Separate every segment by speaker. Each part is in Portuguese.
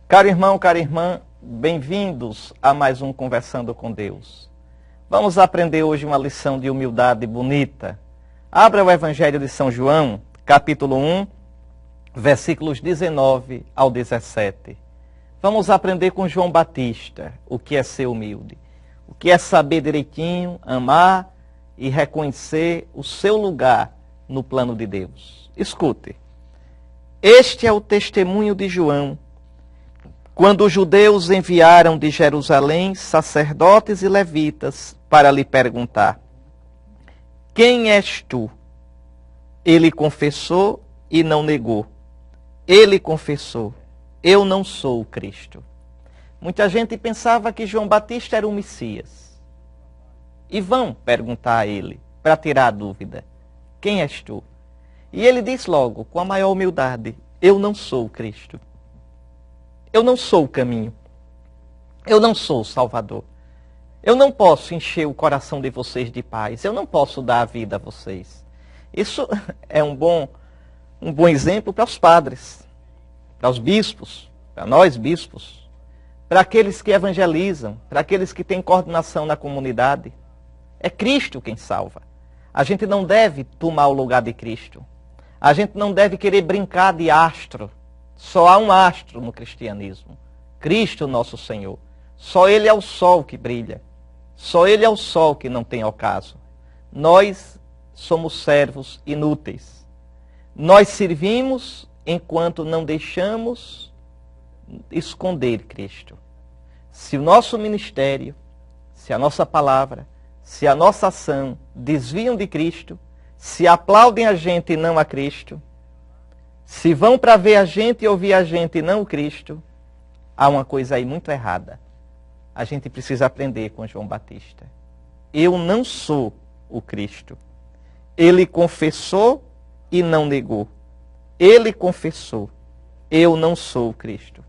Speaker 1: Caro irmão, cara irmã, bem-vindos a mais um Conversando com Deus. Vamos aprender hoje uma lição de humildade bonita. Abra o Evangelho de São João, capítulo 1, versículos 19 ao 17. Vamos aprender com João Batista o que é ser humilde, o que é saber direitinho, amar e reconhecer o seu lugar no plano de Deus. Escute, este é o testemunho de João, quando os judeus enviaram de Jerusalém sacerdotes e levitas para lhe perguntar: quem és tu? Ele confessou e não negou. Ele confessou: eu não sou o Cristo. Muita gente pensava que João Batista era o Messias. E vão perguntar a ele, para tirar a dúvida: quem és tu? E ele diz logo, com a maior humildade: eu não sou o Cristo. Eu não sou o caminho. Eu não sou o Salvador. Eu não posso encher o coração de vocês de paz. Eu não posso dar a vida a vocês. Isso é um bom exemplo para os padres, para os bispos, para nós bispos, para aqueles que evangelizam, para aqueles que têm coordenação na comunidade. É Cristo quem salva. A gente não deve tomar o lugar de Cristo. A gente não deve querer brincar de astro. Só há um astro no cristianismo, Cristo nosso Senhor. Só Ele é o sol que brilha. Só Ele é o sol que não tem ocaso. Nós somos servos inúteis. Nós servimos enquanto não deixamos esconder Cristo. Se o nosso ministério, se a nossa palavra, se a nossa ação desviam de Cristo, se aplaudem a gente e não a Cristo, se vão para ver a gente e ouvir a gente e não o Cristo, há uma coisa aí muito errada. A gente precisa aprender com João Batista. Eu não sou o Cristo. Ele confessou e não negou. Ele confessou: eu não sou o Cristo.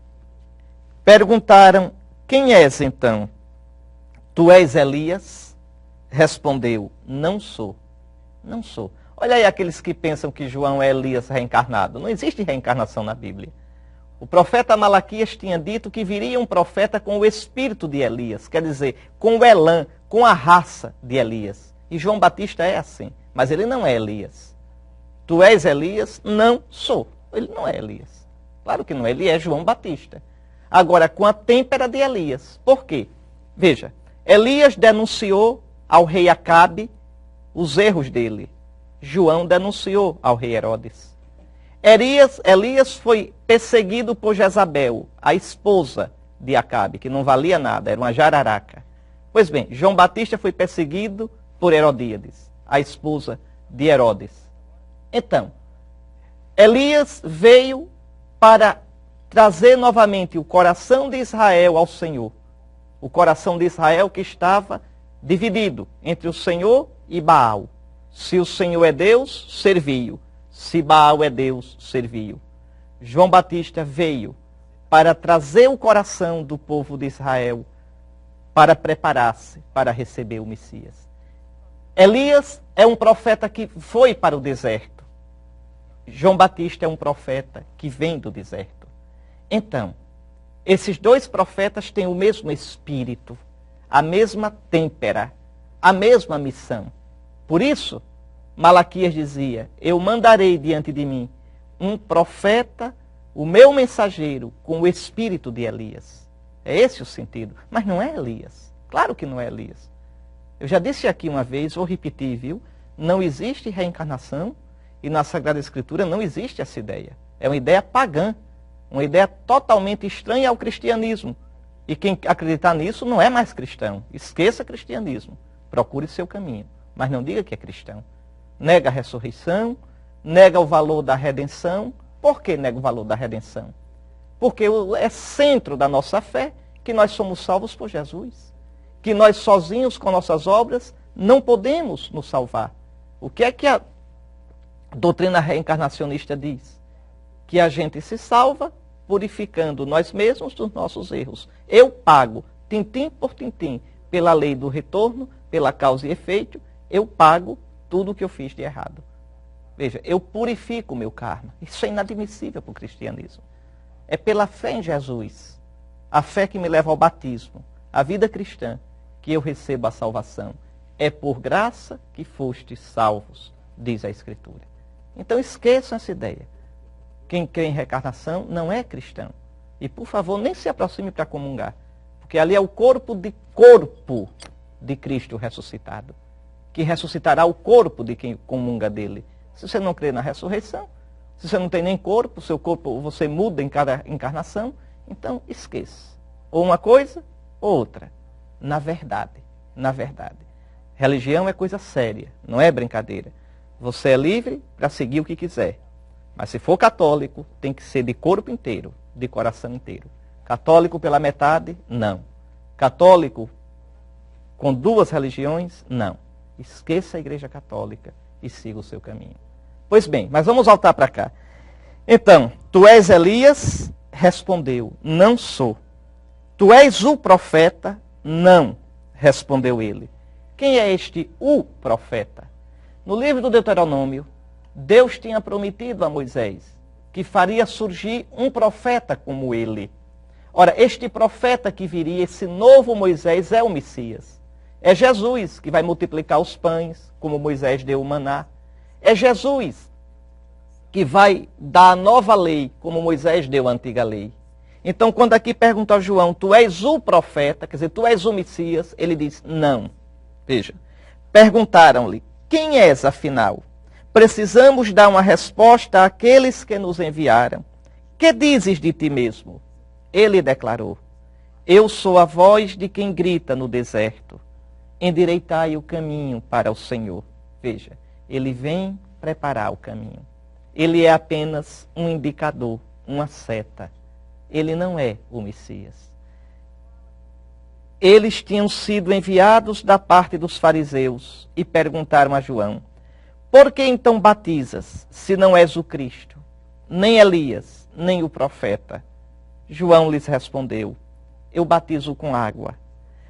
Speaker 1: Perguntaram: quem és então? Tu és Elias? Respondeu: não sou. Não sou. Olha aí aqueles que pensam que João é Elias reencarnado. Não existe reencarnação na Bíblia. O profeta Malaquias tinha dito que viria um profeta com o espírito de Elias, quer dizer, com o elan, com a raça de Elias. E João Batista é assim, mas ele não é Elias. Tu és Elias? Não sou. Ele não é Elias. Claro que não é, ele é João Batista. Agora, com a têmpera de Elias. Por quê? Veja, Elias denunciou ao rei Acabe os erros dele. João denunciou ao rei Herodes. Elias foi perseguido por Jezabel, a esposa de Acabe, que não valia nada, era uma jararaca. Pois bem, João Batista foi perseguido por Herodíades, a esposa de Herodes. Então, Elias veio para trazer novamente o coração de Israel ao Senhor. O coração de Israel que estava dividido entre o Senhor e Baal. Se o Senhor é Deus, serviu. Se Baal é Deus, serviu. João Batista veio para trazer o coração do povo de Israel para preparar-se para receber o Messias. Elias é um profeta que foi para o deserto. João Batista é um profeta que vem do deserto. Então, esses dois profetas têm o mesmo espírito, a mesma têmpera, a mesma missão. Por isso, Malaquias dizia: eu mandarei diante de mim um profeta, o meu mensageiro, com o espírito de Elias. É esse o sentido. Mas não é Elias. Claro que não é Elias. Eu já disse aqui uma vez, vou repetir, viu? Não existe reencarnação e na Sagrada Escritura não existe essa ideia. É uma ideia pagã, uma ideia totalmente estranha ao cristianismo. E quem acreditar nisso não é mais cristão. Esqueça cristianismo. Procure seu caminho. Mas não diga que é cristão. Nega a ressurreição, nega o valor da redenção. Por que nega o valor da redenção? Porque é centro da nossa fé que nós somos salvos por Jesus. Que nós sozinhos, com nossas obras, não podemos nos salvar. O que é que a doutrina reencarnacionista diz? Que a gente se salva purificando nós mesmos dos nossos erros. Eu pago, tintim por tintim, pela lei do retorno, pela causa e efeito, eu pago tudo o que eu fiz de errado. Veja, eu purifico o meu karma. Isso é inadmissível para o cristianismo. É pela fé em Jesus, a fé que me leva ao batismo, a vida cristã, que eu recebo a salvação. É por graça que fostes salvos, diz a Escritura. Então esqueçam essa ideia. Quem crê em reencarnação não é cristão. E, por favor, nem se aproxime para comungar. Porque ali é o corpo de Cristo ressuscitado, que ressuscitará o corpo de quem comunga dele. Se você não crê na ressurreição, se você não tem nem corpo, seu corpo você muda em cada encarnação, então esqueça. Ou uma coisa, ou outra. Na verdade. Religião é coisa séria, não é brincadeira. Você é livre para seguir o que quiser. Mas se for católico, tem que ser de corpo inteiro, de coração inteiro. Católico pela metade, não. Católico com duas religiões, não. Esqueça a Igreja Católica e siga o seu caminho. Pois bem, mas vamos voltar para cá. Então, tu és Elias? Respondeu, não sou. Tu és o profeta? Não, respondeu ele. Quem é este o profeta? No livro do Deuteronômio, Deus tinha prometido a Moisés que faria surgir um profeta como ele. Ora, este profeta que viria, esse novo Moisés, é o Messias. É Jesus que vai multiplicar os pães, como Moisés deu o maná. É Jesus que vai dar a nova lei, como Moisés deu a antiga lei. Então, quando aqui pergunta a João, tu és o profeta, quer dizer, tu és o Messias, ele diz, não. Veja, perguntaram-lhe, quem és afinal? Precisamos dar uma resposta àqueles que nos enviaram. Que dizes de ti mesmo? Ele declarou, eu sou a voz de quem grita no deserto. Endireitai o caminho para o Senhor. Veja, ele vem preparar o caminho. Ele é apenas um indicador, uma seta. Ele não é o Messias. Eles tinham sido enviados da parte dos fariseus e perguntaram a João, por que então batizas, se não és o Cristo, nem Elias, nem o profeta? João lhes respondeu, eu batizo com água,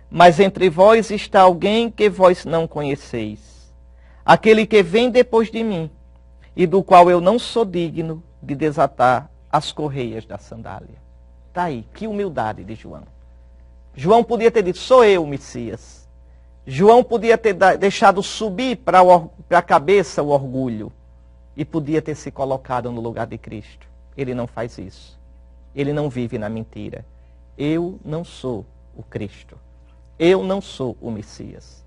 Speaker 1: mas entre vós está alguém que vós não conheceis, aquele que vem depois de mim, e do qual eu não sou digno de desatar as correias da sandália. Está aí, que humildade de João. João podia ter dito, sou eu o Messias. João podia ter deixado subir para a cabeça o orgulho e podia ter se colocado no lugar de Cristo. Ele não faz isso. Ele não vive na mentira. Eu não sou o Cristo. Eu não sou o Messias.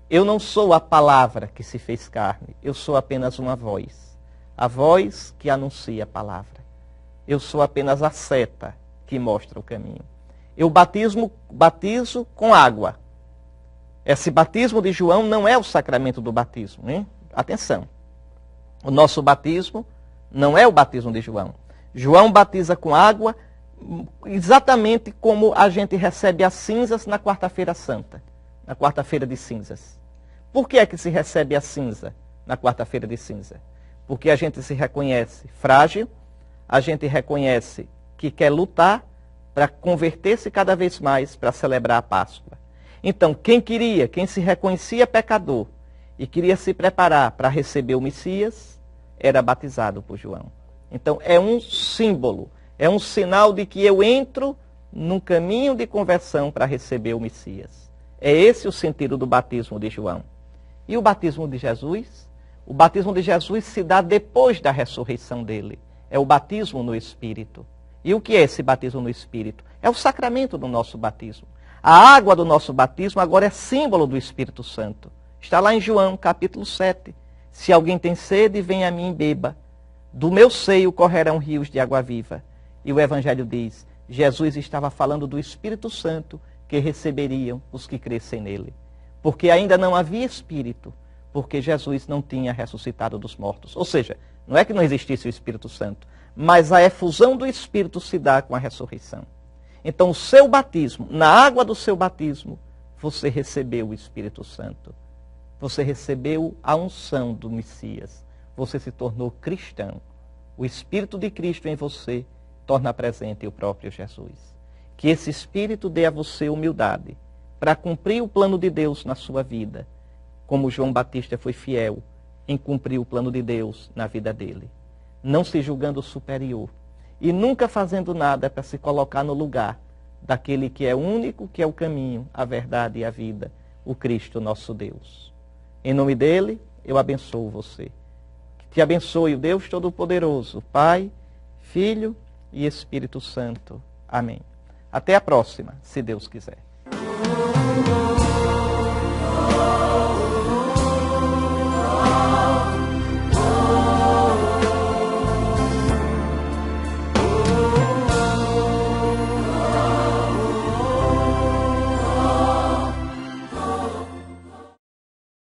Speaker 1: Eu não sou a palavra que se fez carne. Eu sou apenas uma voz. A voz que anuncia a palavra. Eu sou apenas a seta que mostra o caminho. Eu batizo com água. Esse batismo de João não é o sacramento do batismo, hein? Atenção. O nosso batismo não é o batismo de João. João batiza com água exatamente como a gente recebe as cinzas na quarta-feira santa, na quarta-feira de cinzas. Por que é que se recebe a cinza na quarta-feira de cinza? Porque a gente se reconhece frágil, a gente reconhece que quer lutar para converter-se cada vez mais para celebrar a Páscoa. Então, quem se reconhecia pecador e queria se preparar para receber o Messias, era batizado por João. Então, é um símbolo, é um sinal de que eu entro num caminho de conversão para receber o Messias. É esse o sentido do batismo de João. E o batismo de Jesus? O batismo de Jesus se dá depois da ressurreição dele. É o batismo no Espírito. E o que é esse batismo no Espírito? É o sacramento do nosso batismo. A água do nosso batismo agora é símbolo do Espírito Santo. Está lá em João, capítulo 7. Se alguém tem sede, venha a mim e beba. Do meu seio correrão rios de água viva. E o Evangelho diz, Jesus estava falando do Espírito Santo que receberiam os que crescem nele. Porque ainda não havia Espírito, porque Jesus não tinha ressuscitado dos mortos. Ou seja, não é que não existisse o Espírito Santo, mas a efusão do Espírito se dá com a ressurreição. Então, o seu batismo, na água do seu batismo, você recebeu o Espírito Santo. Você recebeu a unção do Messias. Você se tornou cristão. O Espírito de Cristo em você torna presente o próprio Jesus. Que esse Espírito dê a você humildade para cumprir o plano de Deus na sua vida, como João Batista foi fiel em cumprir o plano de Deus na vida dele. Não se julgando superior e nunca fazendo nada para se colocar no lugar daquele que é único, que é o caminho, a verdade e a vida, o Cristo nosso Deus. Em nome dele, eu abençoo você. Que te abençoe o Deus Todo-Poderoso, Pai, Filho e Espírito Santo. Amém. Até a próxima, se Deus quiser.